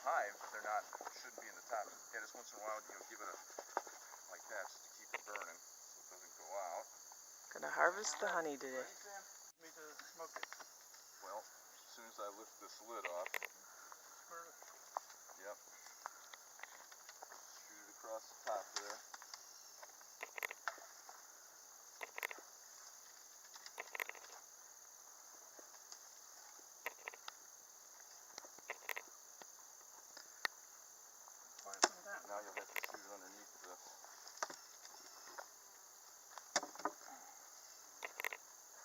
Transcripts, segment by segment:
hive, shouldn't be in the top. Yeah, just once in a while, give it a like that just to keep it burning so it doesn't go out. Gonna harvest the honey today. Ready, Sam? Me to smoke it. Well, as soon as I lift this lid off, yep, shoot it across the top there. Now you'll have to shoot it underneath this.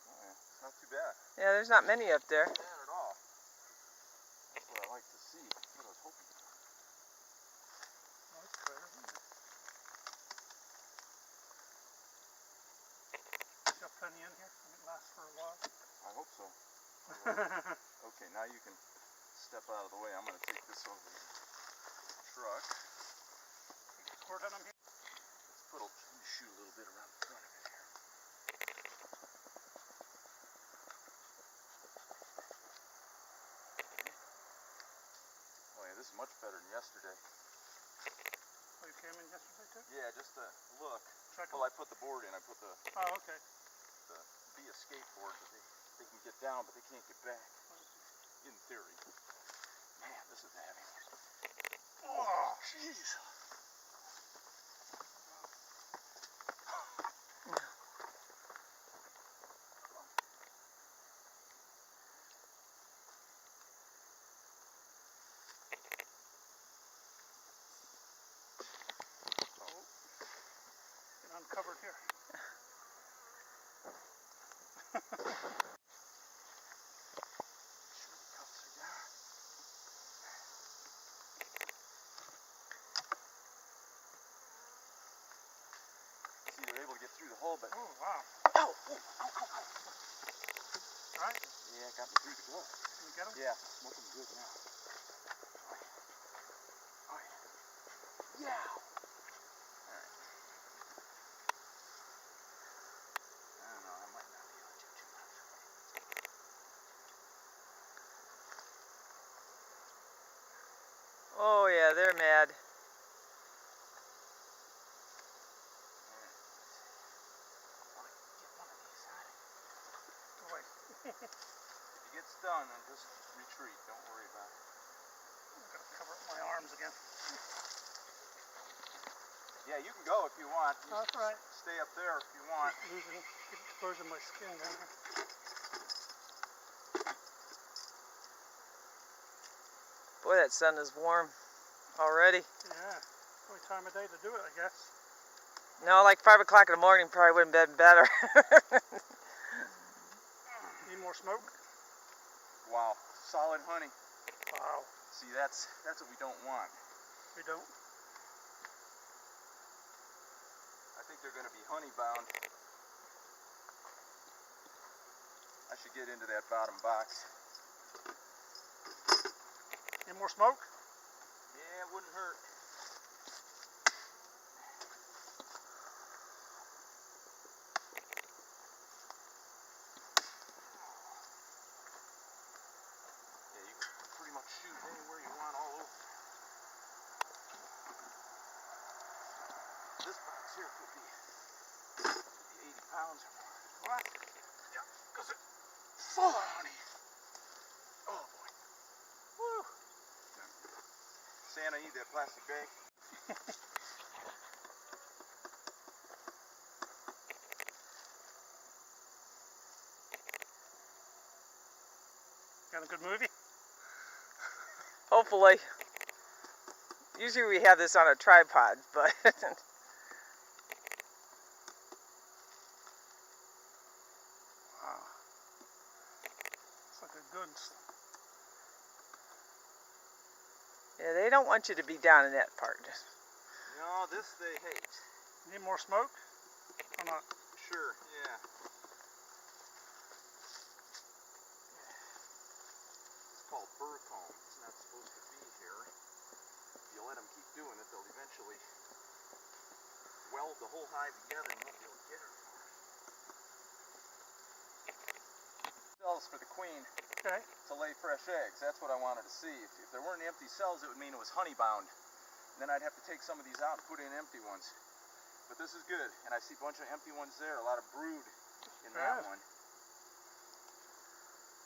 Oh yeah, it's not too bad. Yeah, there's not many up there. Not bad at all. That's what I like to see. That's what I was hoping for. Oh, that's clear, isn't it? Got plenty in here. It lasts for a while. I hope so. Okay, now you can step out of the way. I'm going to take this over the truck. Squirt on them here. Let me shoot a little bit around the front of it here. Oh yeah, this is much better than yesterday. Oh, you came in yesterday too? Yeah, just to look. Check Well, I put the board in. I put the Oh, okay. be a skateboard that they can get down, but they can't get back. In theory. Man, this is heavy. Oh, jeez. Uncovered here. See, they're able to get through the hole, but... Oh, wow. Ow! Ow! Ow! Ow! Ow! Right? Yeah, it got me through the glove. Can you get them? Yeah, smoking good now. Oh, yeah. Yeah! Alright. I don't know, I might not be able to do too much. Oh yeah, they're mad. If it gets done, then just retreat. Don't worry about it. I'm going to cover up my arms again. Yeah, you can go if you want. You That's right. Stay up there if you want. Keep exposing my skin down here. Boy, that sun is warm already. Yeah. Only time of day to do it, I guess. No, like 5 o'clock in the morning probably would have been better. Need more smoke? Wow, solid honey. Wow. See, that's what we don't want. We don't? I think they're going to be honey bound. I should get into that bottom box. Need more smoke? Yeah, it wouldn't hurt. Yeah, you can pretty much shoot anywhere you want all over. This box here could be 80 pounds or more. What? Yeah, because it's full of honey. Oh boy. Woo! Santa, eat that plastic bag. Got a good movie? Hopefully. Usually we have this on a tripod, but... Wow. It's like a good... Yeah, they don't want you to be down in that part. No, this they hate. Need more smoke? Or not? Sure, yeah. It's called fur comb. It's not supposed to be here. If you let them keep doing it, they'll eventually weld the whole hive together and you won't be able to get her. So, cells for the queen Okay. to lay fresh eggs. That's what I wanted to see. If there weren't empty cells, it would mean it was honey bound. And then I'd have to take some of these out and put in empty ones. But this is good, and I see a bunch of empty ones there, a lot of brood in that one.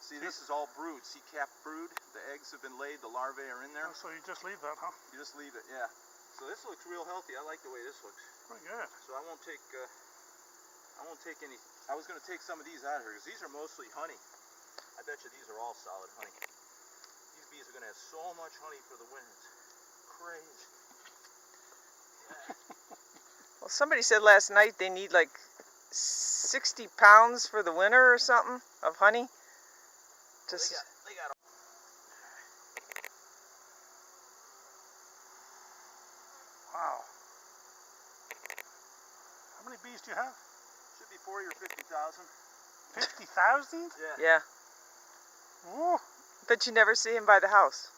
See, this is all brood, sea-capped brood. The eggs have been laid, the larvae are in there. Oh, so you just leave that, huh? You just leave it, yeah. So this looks real healthy. I like the way this looks. Pretty good. So I won't take any. I was going to take some of these out of here because these are mostly honey. I bet you these are all solid honey. These bees are going to have so much honey for the winter. It's crazy. Well, somebody said last night they need like 60 pounds for the winter or something of honey. Just They got Wow. How many bees do you have? should be 40 or 50,000. 50,000? yeah. Ooh. But you never see him by the house.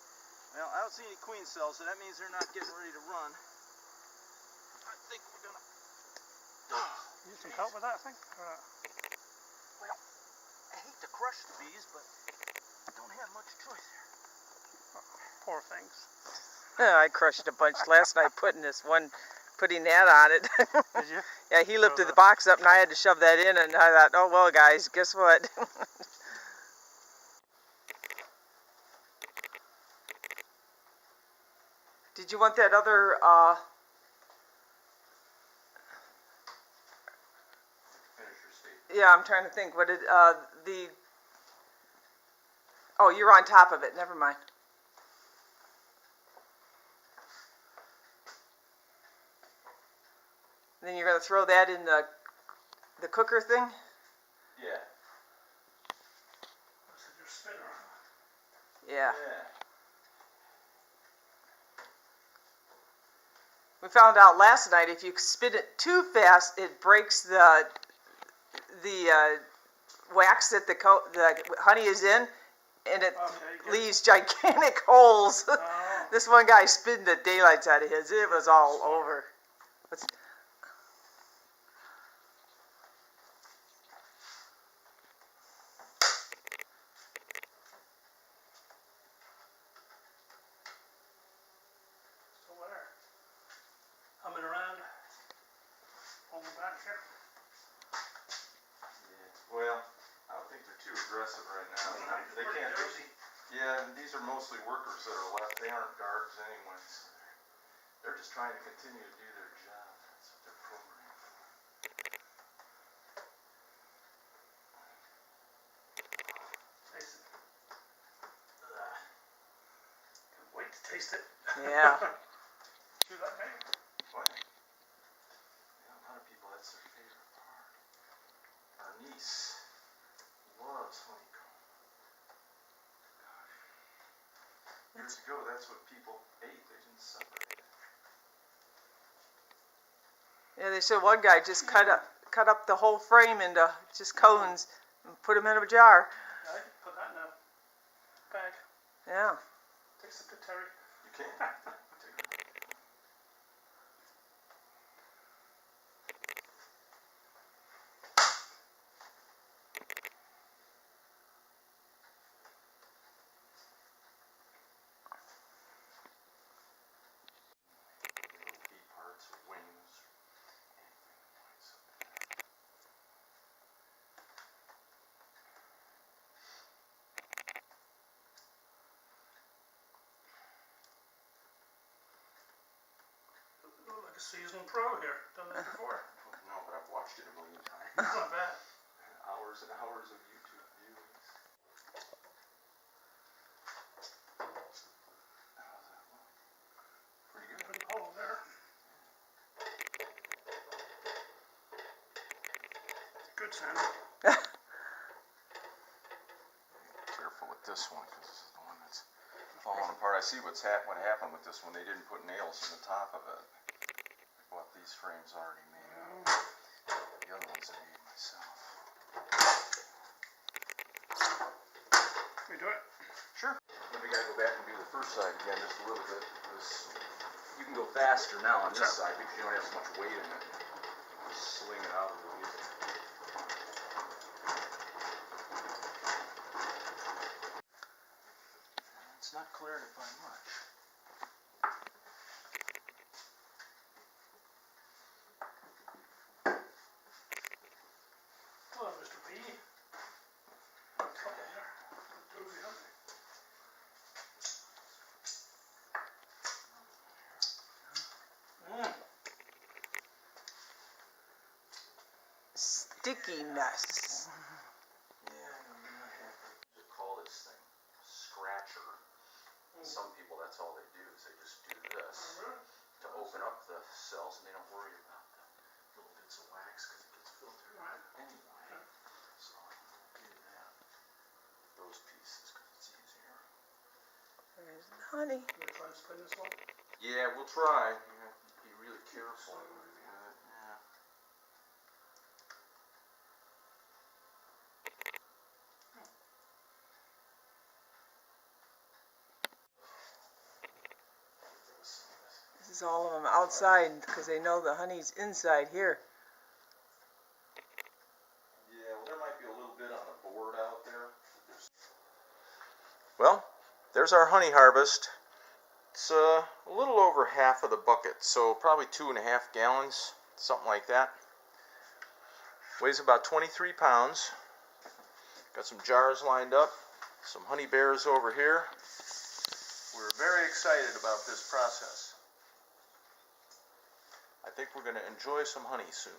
Well, I don't see any queen cells, so that means they're not getting ready to run. I think we're gonna. Need some help with that thing? Well, I hate to crush the bees, but I don't have much choice here. Poor things. I crushed a bunch last night putting that on it. Did you? Yeah, he lifted the box up and I had to shove that in, and I thought, oh well guys, guess what? Did you want that other Finish your statement. yeah, I'm trying to think what it oh, you're on top of it, never mind. Then you're going to throw that in the cooker thing? Yeah. This is your spinner. Yeah. Yeah. We found out last night if you spin it too fast, it breaks the wax that the honey is in, and it leaves gigantic holes. Oh. This one guy spin the daylights out of his. It was all over. So where? Humming around on the back here. Yeah. Well, I don't think they're too aggressive right now. They can't. Yeah, and these are mostly workers that are left. They aren't guards anyway, so they're just trying to continue to do their job. That's what they're programmed for. Taste it. Can't wait to taste it. Yeah. Do that, maybe? What? Yeah, a lot of people, that's their favorite part. Our niece loves honeycomb. Gosh. Years ago, that's what people ate. They didn't separate it. Yeah, they said one guy just cut up the whole frame into just cones and put them in a jar. Yeah, I could put that in a bag. Yeah. Taste it good, Terry. You can. Like a seasoned pro here. Done this before. No, but I've watched it a million times. It's not bad. Hours and hours of YouTube viewings. How's that look? Pretty good. Put a hole there. Good sound. Careful with this one because this is the one that's falling apart. I see what happened with this one. They didn't put nails in the top of it. I bought these frames already made out. The other ones I made myself. Can we do it? Sure. Then we gotta go back and do the first side again just a little bit. Because you can go faster now on this side because you don't have so much weight in it. Just sling it out a little easier. not clearing it by much. Hello, Mr. B. Come here. Doozy, huh? Stickiness. Yeah, I know you're not happy. You call this thing scratcher. Some people, that's all they do is they just do this to open up the cells, and they don't worry about the little bits of wax because it gets filtered out anyway. So I'll do that. Those pieces because it's easier. There's the honey. Can we try and spin this one? Yeah, we'll try. You have to be really careful with it. Yeah. This is all of them outside because they know the honey's inside here. Yeah, well, there might be a little bit on the board out there. Well, there's our honey harvest. It's a little over half of the bucket, so probably 2.5 gallons, something like that. Weighs about 23 pounds. Got some jars lined up, some honey bears over here. We're very excited about this process. I think we're going to enjoy some honey soon.